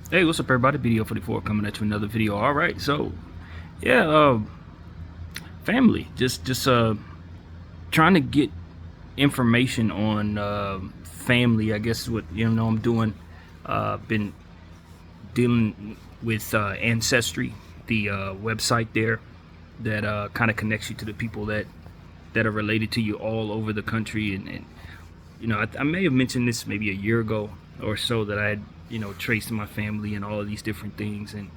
Hey, what's up, everybody? BDF 44 coming at you with another video. All right, so yeah, family. Just trying to get information on family. I guess what I'm doing. Been dealing with Ancestry, the website there that kind of connects you to the people that are related to you all over the country. And I may have mentioned this maybe a year ago or so that I had traced my family and all of these different things. And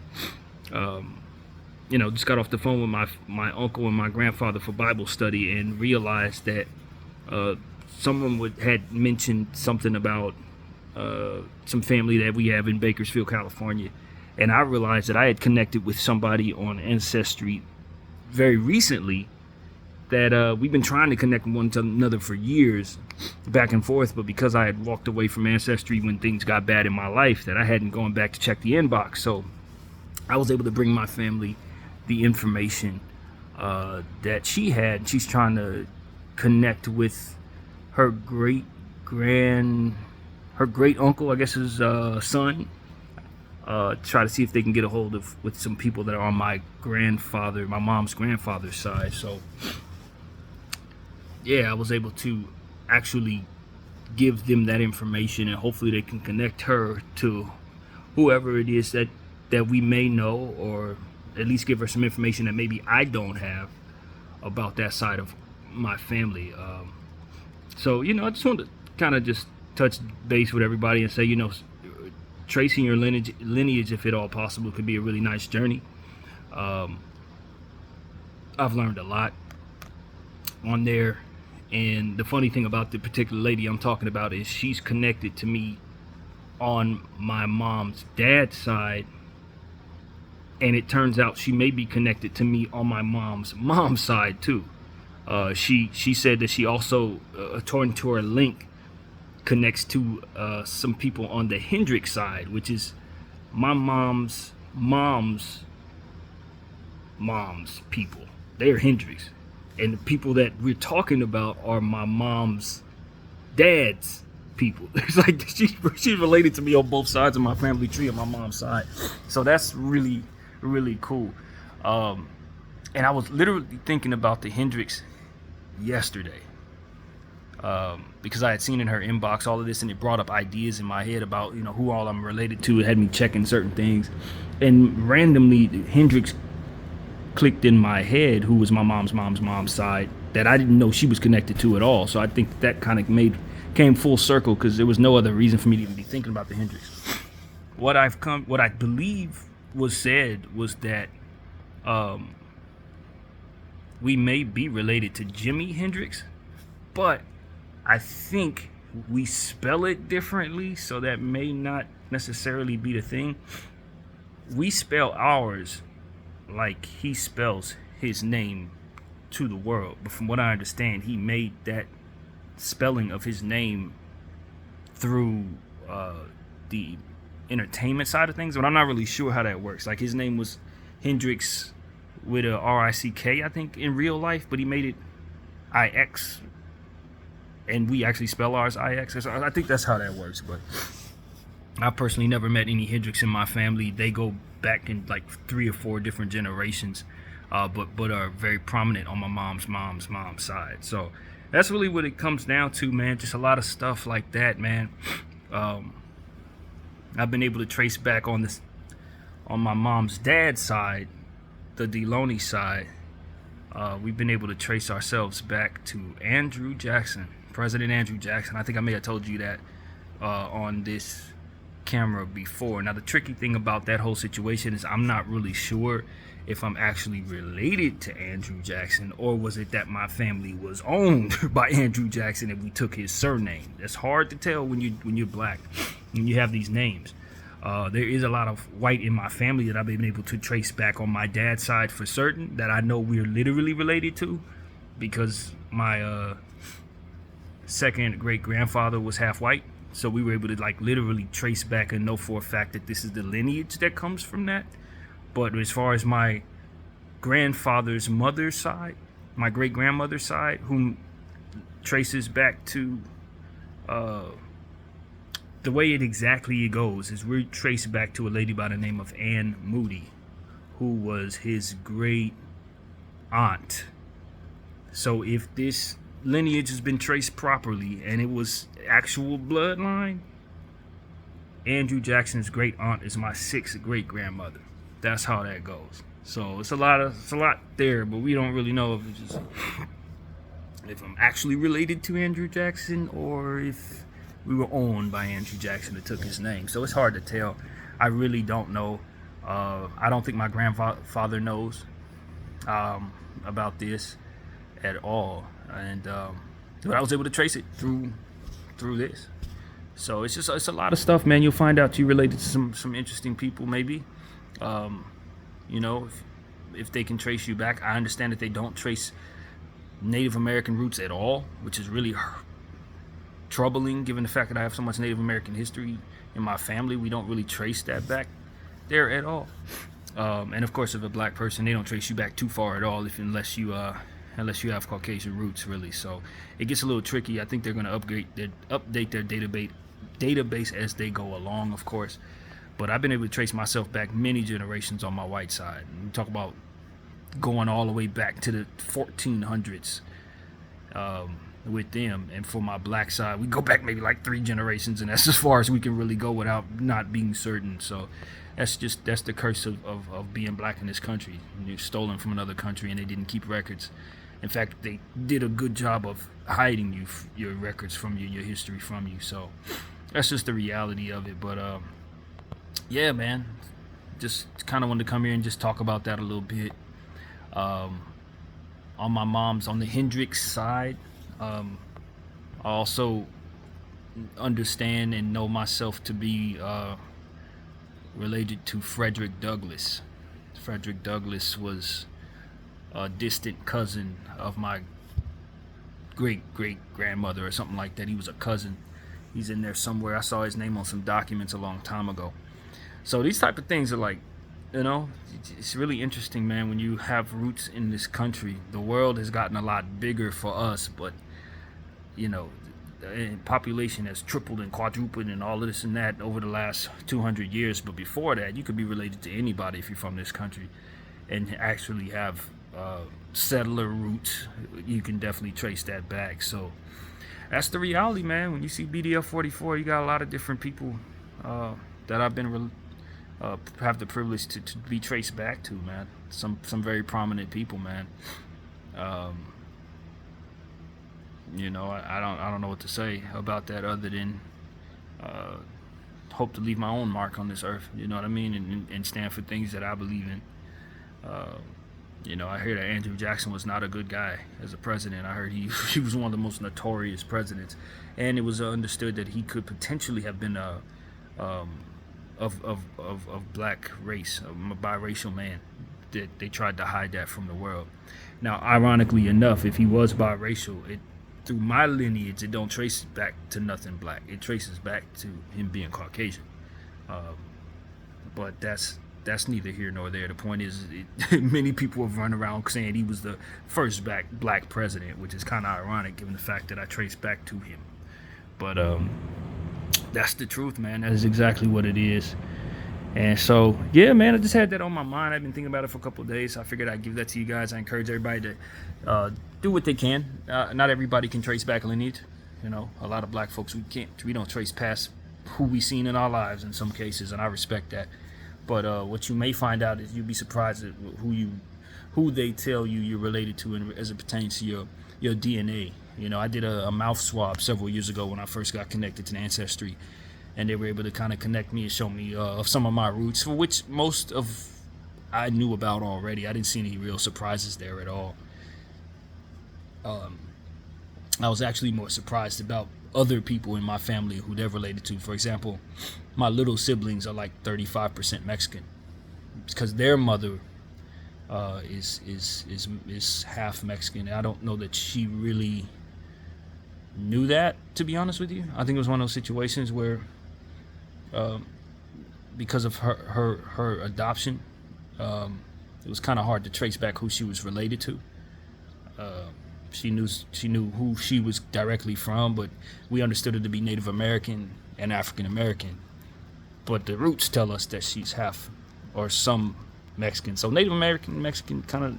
just got off the phone with my uncle and my grandfather for Bible study and realized that uh, someone had mentioned something about some family that we have in Bakersfield, California. And I realized that I had connected with somebody on Ancestry very recently that we've been trying to connect one to another for years, back and forth. But because I had walked away from Ancestry when things got bad in my life, that I hadn't gone back to check the inbox. So I was able to bring my family the information that she had. She's trying to connect with her her great uncle, I guess, his son. Try to see if they can get a hold of with some people that are on my mom's grandfather's side. So yeah, I was able to actually give them that information, and hopefully they can connect her to whoever it is that we may know, or at least give her some information that maybe I don't have about that side of my family. So I just want to kind of just touch base with everybody and say, tracing your lineage, if at all possible, could be a really nice journey. um, I've learned a lot on there. And the funny thing about the particular lady I'm talking about is she's connected to me on my mom's dad's side, and it turns out she may be connected to me on my mom's side too. She said that she also, according to her link, connects to some people on the Hendrix side, which is my mom's people. They're Hendrix, and the people that we're talking about are my mom's dad's people. It's like she's related to me on both sides of my family tree on my mom's side. So that's really, really cool. And I was literally thinking about the Hendrix yesterday, because I had seen in her inbox all of this, and it brought up ideas in my head about who all I'm related to. It had me checking certain things, and randomly Hendrix clicked in my head, who was my mom's side, that I didn't know she was connected to at all. So I think that kind of came full circle, because there was no other reason for me to even be thinking about the Hendrix. What I believe was said was that we may be related to Jimi Hendrix, but I think we spell it differently, so that may not necessarily be the thing. We spell ours like he spells his name to the world, but from what I understand, he made that spelling of his name through the entertainment side of things, but I'm not really sure how that works. Like, his name was Hendrix with a Rick, I think, in real life, but he made it IX, and we actually spell ours IX. I think that's how that works. But I personally never met any Hendrix in my family. They go back in like 3 or 4 different generations, but are very prominent on my mom's side. So that's really what it comes down to, man. Just a lot of stuff like that, man. I've been able to trace back on my mom's dad's side, the Deloney side. We've been able to trace ourselves back to Andrew Jackson, President Andrew Jackson. I think I may have told you that on this camera before. Now, the tricky thing about that whole situation is I'm not really sure if I'm actually related to Andrew Jackson, or was it that my family was owned by Andrew Jackson and we took his surname. That's hard to tell when you're black and you have these names. There is a lot of white in my family that I've been able to trace back on my dad's side for certain, that I know we're literally related to, because my second great grandfather was half white. So we were able to like literally trace back and know for a fact that this is the lineage that comes from that. But as far as my grandfather's mother's side, my great grandmother's side, whom traces back to the way it exactly goes is we're traced back to a lady by the name of Anne Moody, who was his great aunt. So if this lineage has been traced properly and it was actual bloodline, Andrew Jackson's great aunt is my 6th great grandmother. That's how that goes. So it's a lot there, but we don't really know if I'm actually related to Andrew Jackson or if we were owned by Andrew Jackson that took his name. So it's hard to tell. I really don't know. I don't think my grandfather knows about this at all, and but I was able to trace it through this. So it's a lot of stuff, man. You'll find out you related to some interesting people, maybe. You know, if they can trace you back. I understand that they don't trace Native American roots at all, which is really troubling given the fact that I have so much Native American history in my family. We don't really trace that back there at all. And of course, if a black person, they don't trace you back too far at all, unless you have Caucasian roots, really. So it gets a little tricky. I think they're going to update their database as they go along, of course. But I've been able to trace myself back many generations on my white side. And we talk about going all the way back to the 1400s with them. And for my black side, we go back maybe like 3 generations, and that's as far as we can really go without not being certain. So that's the curse of being black in this country. You're stolen from another country and they didn't keep records. In fact, they did a good job of hiding your records from you, your history from you. So that's just the reality of it. But yeah, man, just kind of wanted to come here and just talk about that a little bit. On the Hendricks side, I also understand and know myself to be related to Frederick Douglass. Frederick Douglass was a distant cousin of my great-great-grandmother or something like that. He was a cousin. He's in there somewhere. I saw his name on some documents a long time ago. So these type of things are like, you know, it's really interesting, man, when you have roots in this country. The world has gotten a lot bigger for us, but, you know, the population has tripled and quadrupled and all of this and that over the last 200 years. But before that, you could be related to anybody if you're from this country and actually have settler roots. You can definitely trace that back. So that's the reality, man. When you see BDF 44, you got a lot of different people that I've been have the privilege to be traced back to, man. Some very prominent people, man. You know, I don't know what to say about that other than hope to leave my own mark on this earth. You know what I mean, and stand for things that I believe in. You know, I hear that Andrew Jackson was not a good guy as a president. I heard he was one of the most notorious presidents, and it was understood that he could potentially have been of black race, a biracial man. That they tried to hide that from the world. Now, ironically enough, if he was biracial, through my lineage, it don't trace back to nothing black. It traces back to him being Caucasian. But that's neither here nor there. The point is, many people have run around saying he was the first black president, which is kind of ironic given the fact that I trace back to him. But that's the truth, man. That is exactly what it is. And so, yeah, man, I just had that on my mind. I've been thinking about it for a couple of days. So I figured I'd give that to you guys. I encourage everybody to do what they can. Not everybody can trace back lineage. You know, a lot of black folks, we don't trace past who we seen in our lives in some cases, and I respect that. But what you may find out is you'll be surprised at who they tell you you're related to, as it pertains to your DNA. You know, I did a mouth swab several years ago when I first got connected to Ancestry, and they were able to kind of connect me and show me of some of my roots, for which most of I knew about already. I didn't see any real surprises there at all. I was actually more surprised about other people in my family who they're related to. For example, my little siblings are like 35% Mexican because their mother is half Mexican. I don't know that she really knew that, to be honest with you. I think it was one of those situations where because of her adoption, it was kind of hard to trace back who she was related to. She knew who she was directly from, but we understood her to be Native American and African American. But the roots tell us that she's half or some Mexican. So Native American, Mexican, kind of,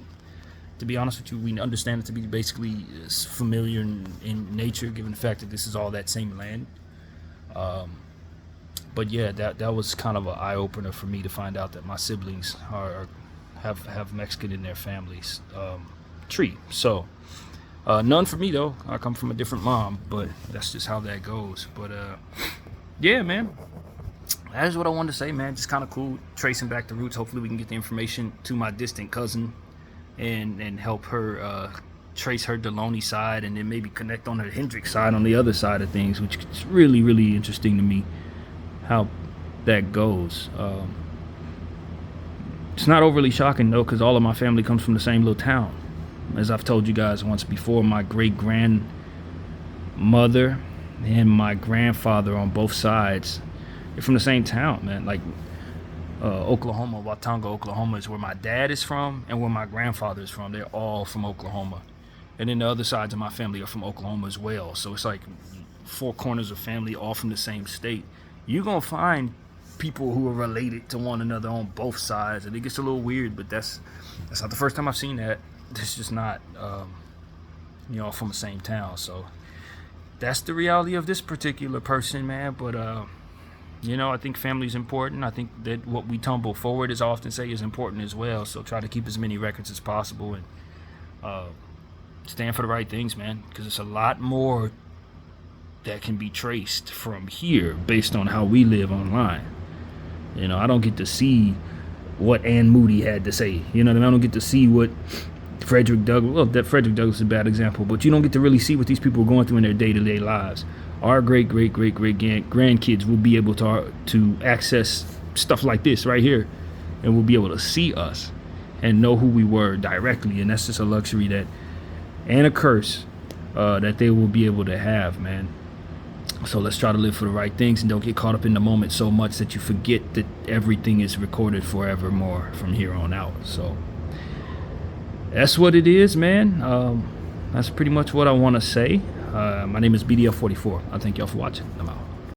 to be honest with you, we understand it to be basically familiar in nature, given the fact that this is all that same land. But yeah, that was kind of an eye opener for me to find out that my siblings have Mexican in their families tree. So none for me though. I come from a different mom, but that's just how that goes. But yeah, man, that is what I wanted to say, man. Just kind of cool tracing back the roots. Hopefully we can get the information to my distant cousin and help her trace her Deloney side, and then maybe connect on her Hendrix side on the other side of things, which is really, really interesting to me how that goes. It's not overly shocking though, because all of my family comes from the same little town. As I've told you guys once before, my great grandmother and my grandfather on both sides, they're from the same town, man. Like Oklahoma, Watauga, Oklahoma is where my dad is from and where my grandfather is from. They're all from Oklahoma. And then the other sides of my family are from Oklahoma as well. So it's like four corners of family, all from the same state. You're going to find people who are related to one another on both sides. And it gets a little weird, but that's not the first time I've seen that. It's just not, from the same town. So that's the reality of this particular person, man. But, I think family is important. I think that what we tumble forward, as I often say, is important as well. So try to keep as many records as possible and stand for the right things, man, because it's a lot more that can be traced from here based on how we live online. I don't get to see what Ann Moody had to say. I don't get to see what Frederick Douglass, well, that Frederick Douglass is a bad example, but you don't get to really see what these people are going through in their day-to-day lives. Our great-great-great-great-grandkids will be able to access stuff like this right here, and will be able to see us and know who we were directly. And that's just a luxury and a curse that they will be able to have, man. So let's try to live for the right things and don't get caught up in the moment so much that you forget that everything is recorded forevermore from here on out. So that's what it is, man. That's pretty much what I want to say. My name is BDF 44. I thank y'all for watching. I'm out.